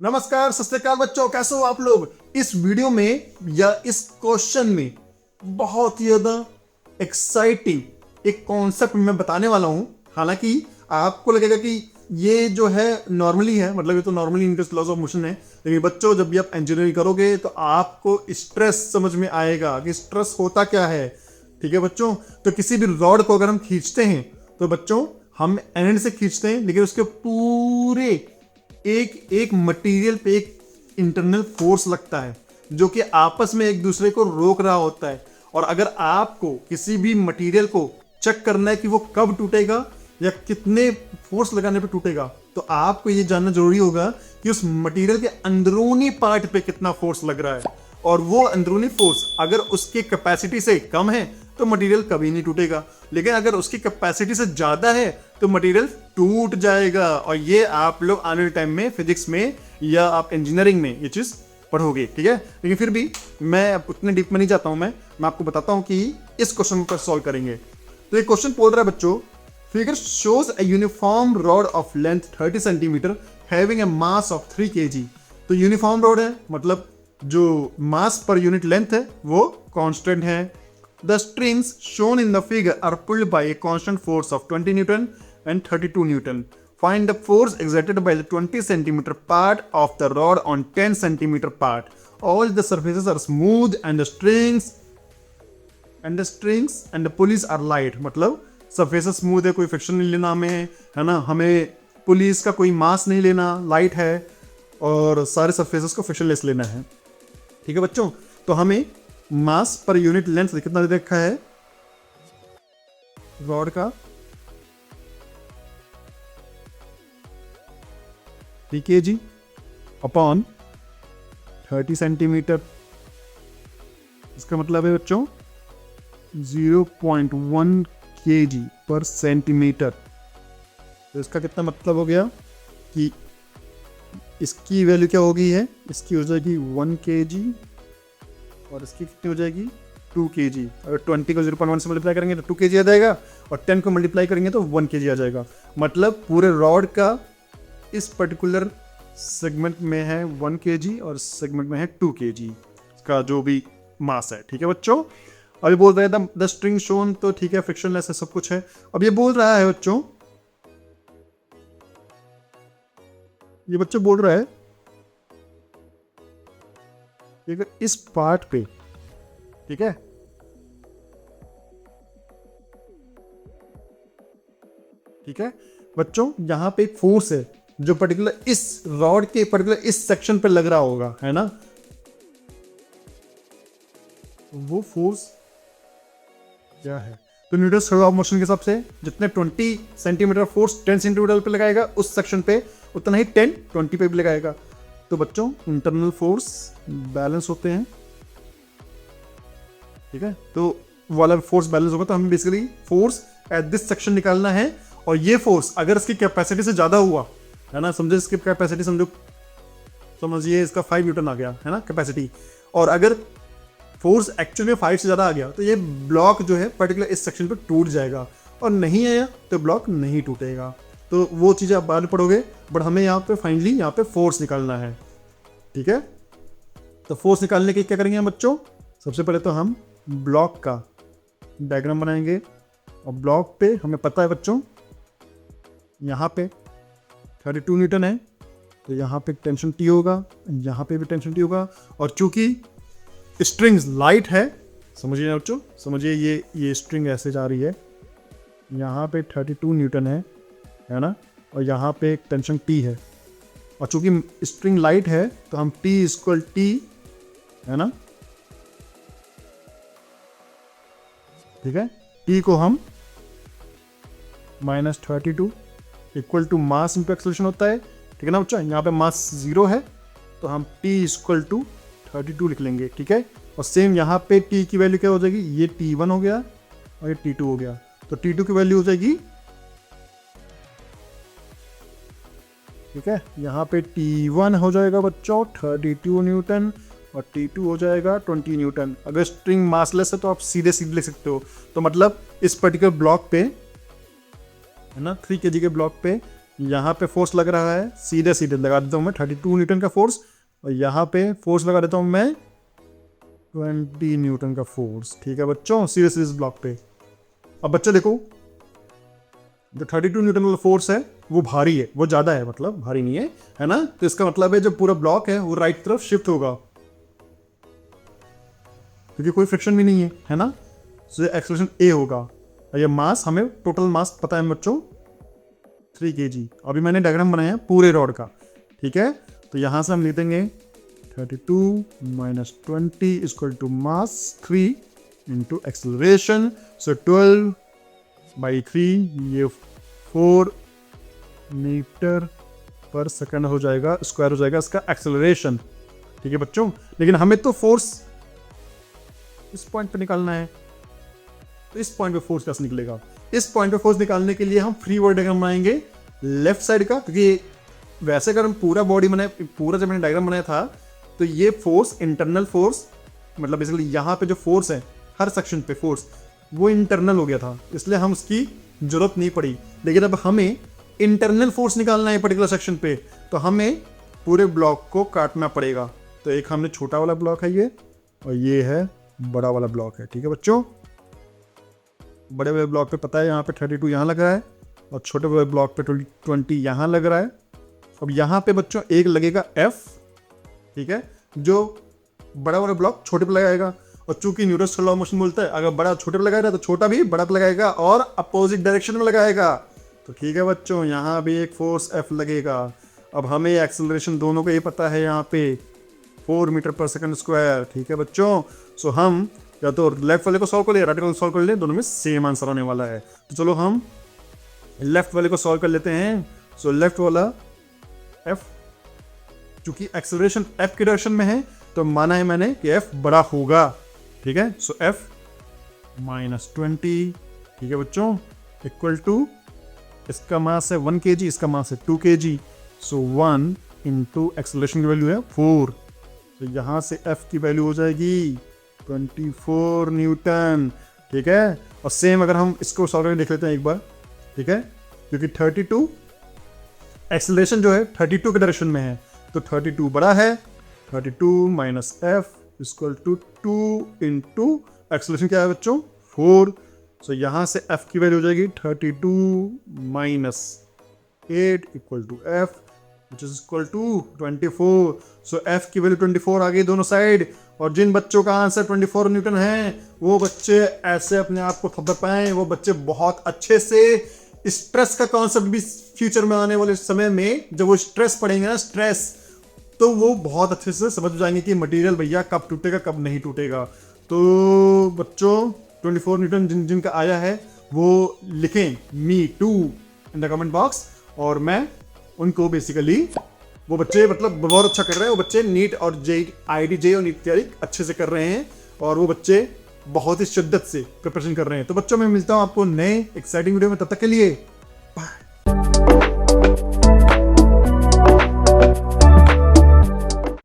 नमस्कार, सत श्री अकाल बच्चों, कैसे हो आप लोग। इस वीडियो में या इस क्वेश्चन में बहुत ही ज्यादा एक्साइटिंग एक कॉन्सेप्ट मैं बताने वाला हूं। हालांकि आपको लगेगा कि ये जो है नॉर्मली है, मतलब ये तो normally Newton's laws of motion है, लेकिन बच्चों जब भी आप इंजीनियरिंग करोगे तो आपको स्ट्रेस समझ में आएगा कि स्ट्रेस होता क्या है। ठीक है बच्चों, तो किसी भी रॉड को अगर हम खींचते हैं तो बच्चों हम एंड से खींचते हैं, लेकिन उसके पूरे एक एक मटेरियल पे एक इंटरनल फोर्स लगता है जो कि आपस में एक दूसरे को रोक रहा होता है। और अगर आपको किसी भी मटेरियल को चेक करना है कि वो कब टूटेगा या कितने फोर्स लगाने पे टूटेगा, तो आपको ये जानना जरूरी होगा कि उस मटेरियल के अंदरूनी पार्ट पे कितना फोर्स लग रहा है। और वो अंदरूनी फोर्स अगर उसकी कैपेसिटी से कम है तो मटेरियल कभी नहीं टूटेगा, लेकिन अगर उसकी कैपेसिटी से ज्यादा है तो मटेरियल टूट जाएगा। और ये आप लोग आने वाले टाइम में फिजिक्स में या आप इंजीनियरिंग में ये चीज पढ़ोगे, ठीक है। लेकिन फिर भी मैं उतने डीप में नहीं जाता हूं, मैं आपको बताता हूं कि इस क्वेश्चन को सॉल्व करेंगे। तो ये क्वेश्चन बोल रहा है बच्चों, figure shows a uniform rod of length 30 centimetre having a mass of 3 kg। तो यूनिफॉर्म रॉड है, मतलब जो मास पर यूनिट लेंथ है वो कांस्टेंट है। The strings shown in the figure are pulled by a constant force of 20 Newton and 32 Newton. Find the force exerted by the 20 centimeter part of the rod on 10 centimeter part. All the surfaces are smooth and the strings and the pulleys are light. मतलब surface smooth है, कोई friction नहीं लेना हमें, है ना। हमें police का कोई मास नहीं लेना, लाइट है, और सारे सरफेसेस को फ्रिक्शनलेस लेना है। ठीक है बच्चों, तो हमें मास पर यूनिट लेंथ कितना दे रखा है रॉड का, 3 kg अपॉन 30 सेंटीमीटर। इसका मतलब है बच्चों 0.1 kg पर सेंटीमीटर। तो इसका कितना मतलब हो गया कि इसकी वैल्यू क्या हो गई है, इसकी हो जाएगी 1 kg और इसकी कितनी हो जाएगी 2 kg। अगर 20 को 0.1 से मल्टीप्लाई करेंगे तो 2 kg आ जाएगा, और 10 को मल्टीप्लाई करेंगे तो 1 kg आ जाएगा। मतलब पूरे रॉड का इस पर्टिकुलर सेगमेंट में है 1 kg और सेगमेंट में है 2 kg का जो भी मास है। ठीक है बच्चों, अभी बोल रहा है द स्ट्रिंग शोन, तो ठीक है फ्रिक्शनलेस है, सब कुछ है। अब ये बोल रहा है बच्चों, ये बच्चा बोल रहा है अगर इस पार्ट पे, ठीक है, ठीक है बच्चों, यहां पे एक फोर्स है जो पर्टिकुलर इस रॉड के पर्टिकुलर इस सेक्शन पे लग रहा होगा, है ना। वो फोर्स क्या है, तो न्यूटन्स लॉ ऑफ मोशन के हिसाब से जितने 20 सेंटीमीटर फोर्स 10 सेंटीमीटर पे लगाएगा उस सेक्शन पे, उतना ही 10 20 पे भी लगाएगा। तो बच्चों इंटरनल फोर्स बैलेंस होते हैं, ठीक है। तो वाला फोर्स बैलेंस होगा तो हमें basically force at this section निकालना है। और ये फोर्स अगर इसकी कैपेसिटी से ज्यादा हुआ, है ना, समझे इसकी कैपेसिटी, समझिए इसका 5 न्यूटन आ गया, है ना कैपेसिटी, और अगर फोर्स एक्चुअली 5 से ज्यादा आ गया तो ये ब्लॉक जो है पर्टिकुलर इस सेक्शन पे टूट जाएगा, और नहीं आया तो ब्लॉक नहीं टूटेगा। तो वो चीजें आप बाद में पढ़ोगे, बट हमें यहाँ पे फाइनली यहाँ पे फोर्स निकालना है, ठीक है। तो फोर्स निकालने के क्या करेंगे हम बच्चों, सबसे पहले तो हम ब्लॉक का डायग्राम बनाएंगे। और ब्लॉक पे हमें पता है बच्चों यहाँ पे 32 न्यूटन है, तो यहाँ पे टेंशन टी होगा, यहाँ पे भी टेंशन टी होगा। और चूंकि स्ट्रिंग्स लाइट है, समझिए बच्चों, समझिए ये स्ट्रिंग ऐसे जा रही है, यहाँ पे 32 न्यूटन है ना, और यहाँ पे एक टेंशन टी है। और चूंकि स्ट्रिंग लाइट है तो हम T इक्वल टी, है ना, ठीक है, T को हम -32 equal to mass into acceleration होता है, ठीक है ना बच्चा। यहाँ पे मास 0 है तो हम T इक्वल टू 32 लिख लेंगे, ठीक है। और सेम यहाँ पे T की वैल्यू क्या हो जाएगी, ये T1 हो गया और ये T2 हो गया, तो T2 की वैल्यू हो जाएगी, ठीक है, यहाँ पे T1 हो जाएगा बच्चों 32 न्यूटन और T2 हो जाएगा 20 न्यूटन। अगर स्ट्रिंग मासलेस है तो आप सीधे सीधे लिख सकते हो। तो मतलब इस पर्टिकुलर ब्लॉक पे, है ना, 3 kg के ब्लॉक पे यहाँ पे फोर्स लग रहा है, सीधे सीधे लगा देता हूँ मैं 32 न्यूटन का फोर्स, और यहाँ पे फोर्स लगा देता हूँ मैं 20 न्यूटन का फोर्स। ठीक है बच्चों, सीधे सीधे इस ब्लॉक पे। अब बच्चों देखो, जो 32 न्यूटन वाला फोर्स है वो भारी है, वो ज़्यादा है, मतलब भारी नहीं है ना। तो इसका मतलब है जब पूरा ब्लॉक है वो राइट तरफ शिफ्ट होगा, क्योंकि कोई फ्रिक्शन भी नहीं है ना। तो एक्सेलरेशन ए होगा। और ये मास, हमें टोटल मास पता है बच्चों 3 kg। अभी मैंने डायग्राम बनाया है पूरे रॉड का। ठीक है, तो यहाँ से हम लिख देंगे 32 minus 20 equal to mass 3 into acceleration. So 12/3, ये 4 मीटर पर सेकंड हो जाएगा, स्क्वायर हो जाएगा इसका एक्सेलरेशन। ठीक है बच्चों, लेकिन हमें तो फोर्स इस पॉइंट पे निकालना है, तो इस पॉइंट पे फोर्स कैसे निकलेगा? इस पॉइंट पे फोर्स निकालने के लिए हम फ्री बॉडी डायग्राम बनाएंगे लेफ्ट साइड का, क्योंकि वैसे अगर हम पूरा बॉडी बनाए, पूरा जब मैंने डायग्राम बनाया था, तो ये फोर्स इंटरनल फोर्स, मतलब बेसिकली यहाँ पे जो फोर्स है हर सेक्शन पे फोर्स, वो इंटरनल हो गया था, इसलिए हम उसकी जरूरत नहीं पड़ी। लेकिन अब हमें इंटरनल फोर्स निकालना है पर्टिकुलर सेक्शन पे, तो हमें पूरे ब्लॉक को काटना पड़ेगा। तो एक हमने छोटा वाला ब्लॉक है ये, और ये है बड़ा वाला ब्लॉक है। ठीक है बच्चों, बड़े वाले ब्लॉक पे पता है यहाँ पे 32 यहाँ लग रहा है, और छोटे वाले ब्लॉक पे 20 यहाँ लग रहा है। अब यहाँ पे बच्चों एक लगेगा F, ठीक है, जो बड़ा वाला ब्लॉक छोटे पे लगाएगा। और चूंकि न्यूटन लॉ ऑफ मोशन बोलता है अगर बड़ा छोटे पे लगाएगा तो छोटा भी बड़ा पे लगाएगा, और अपोजिट डायरेक्शन में लगाएगा। तो ठीक है बच्चों, यहाँ भी एक फोर्स F लगेगा। अब हमें एक्सेलरेशन दोनों को ये पता है, यहाँ पे 4 मीटर पर सेकंड स्क्वायर। ठीक है बच्चों, सो हम या तो लेफ्ट वाले को सॉल्व कर ले, राइट वाले को सॉल्व कर ले, दोनों में सेम आंसर आने वाला है। तो चलो हम लेफ्ट वाले को सॉल्व कर लेते हैं। सो लेफ्ट वाला F, चूंकि एक्सेलरेशन F की डायरेक्शन में है, तो माना है मैंने कि F बड़ा होगा। ठीक है, सो F माइनस 20, ठीक है बच्चों, इक्वल टू, इसका मास है 1 kg, इसका मास है 2 kg। सो 1 इंटू एक्सेलरेशन की वैल्यू है 4, तो यहाँ से F की वैल्यू हो जाएगी 24 न्यूटन। ठीक है, और सेम अगर हम इसको सॉल्व करके देख लेते हैं एक बार। ठीक है, क्योंकि 32 एक्सेलरेशन जो है 32 के डायरेक्शन में है, तो 32 बड़ा है, 32 minus F equal to 2 into acceleration क्या है बच्चों 4। सो यहाँ से F की वैल्यू हो जाएगी 32 minus 8 equal to F which is equal to 24। So F की वैल्यू 24 आ गई दोनों साइड। और जिन बच्चों का आंसर 24 न्यूटन है, वो बच्चे ऐसे अपने आप को थप्पड़ पाएं, वो बच्चे बहुत अच्छे से स्ट्रेस का कॉन्सेप्ट भी फ्यूचर में आने वाले समय में जब वो स्ट्रेस पढ़ेंगे ना, स्ट्रेस, तो वो बहुत अच्छे से समझ जाएंगे कि मटेरियल भैया कब टूटेगा कब नहीं टूटेगा। तो बच्चों 24 न्यूटन जिन जिनका आया है वो लिखें me too in the comment box, और मैं उनको बेसिकली, वो बच्चे मतलब बहुत अच्छा कर रहे हैं, वो बच्चे नीट और IIT और नीट तैयारी अच्छे से कर रहे हैं, और वो बच्चे बहुत ही शिद्दत से प्रिपरेशन कर रहे हैं। तो बच्चों मैं मिलता हूँ आपको नए एक्साइटिंग वीडियो में, तब तक के लिए